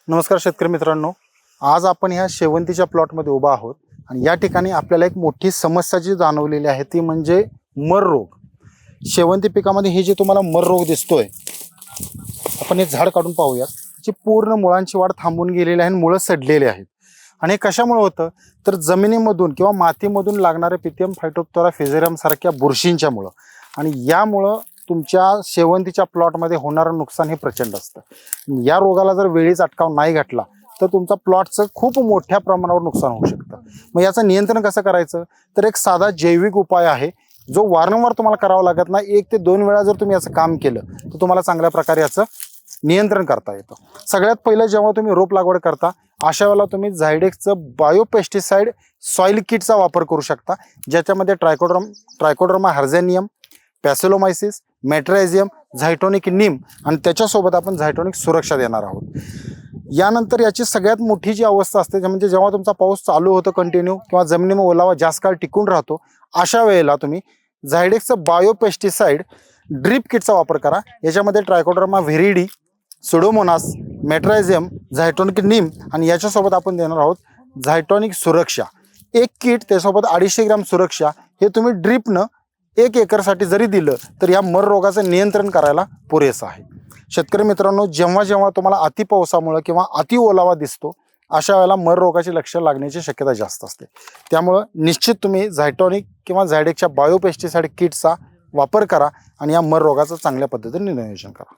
नमस्कार शेतकरी मित्रांनो, आज आपण ह्या शेवंतीच्या प्लॉटमध्ये उभा आहोत आणि या ठिकाणी आपल्याला एक मोठी समस्या जी जाणवलेली आहे ती म्हणजे मर रोग. शेवंती पिकामध्ये हे जे तुम्हाला मर रोग दिसतोय, आपण हे झाड काढून पाहूयात. जी पूर्ण मुळांची वाढ थांबून गेलेली आहे आणि मुळं सडलेली आहेत. आणि हे कशामुळे होतं तर जमिनीमधून किंवा मातीमधून लागणारे पिथियम फायटोप्थोरा फिझेरियम सारख्या बुरशींच्या मुळं. आणि यामुळं तुमच्या शेवंतीच्या प्लॉटमध्ये होणारं नुकसान हे प्रचंड असतं. या रोगाला जर वेळीच अटकाव नाही घातला तर तुमचा प्लॉटचं खूप मोठ्या प्रमाणावर नुकसान होऊ शकतं. मग याचं नियंत्रण कसं करायचं तर एक साधा जैविक उपाय आहे जो वारंवार तुम्हाला करावा लागत नाही. 1 ते 2 वेळा जर तुम्ही याचं काम केलं तर तुम्हाला चांगल्या प्रकारे याचं नियंत्रण करता येतं. सगळ्यात पहिलं जेव्हा तुम्ही रोप लागवड करता अशा वेळेला तुम्ही झायडेक्सचं बायोपेस्टिसाइड सॉइल किटचा वापर करू शकता, ज्याच्यामध्ये ट्रायकोडर्मा हर्झेनियम, पॅसिलोमायसिस, मेट्रायझियम, झायटोनिक नीम आणि त्याच्यासोबत आपण झायटोनिक सुरक्षा देणार आहोत. यानंतर याची सगळ्यात मोठी जी अवस्था असते म्हणजे जेव्हा तुमचा पाऊस चालू होतो कंटिन्यू किंवा जमिनीमध्ये ओलावा जास्त काळ टिकून राहतो, अशा वेळेला तुम्ही झायडेक्सचं बायोपेस्टिसाइड ड्रिप किटचा वापर करा. याच्यामध्ये ट्रायकोडर्मा व्हिरिडी, सुडोमोनास, मेट्रायझियम, झायटोनिक नीम आणि याच्यासोबत आपण देणार आहोत झायटोनिक सुरक्षा. एक किट त्यासोबत 250 ग्रॅम सुरक्षा हे तुम्ही ड्रिपनं 1 एकरसाठी जरी दिलं तर या मर रोगाचं नियंत्रण करायला पुरेसं आहे. शेतकरी मित्रांनो, जेव्हा जेव्हा तुम्हाला अति पावसामुळे किंवा अति ओलावा दिसतो अशा वेळेला मर रोगाची लक्षणं लागण्याची शक्यता जास्त असते. त्यामुळं निश्चित तुम्ही झायटोनिक किंवा झायडेक्सच्या बायोपेस्टिसाइड किटचा वापर करा आणि या मर रोगाचं चांगल्या पद्धतीने नियोजन करा.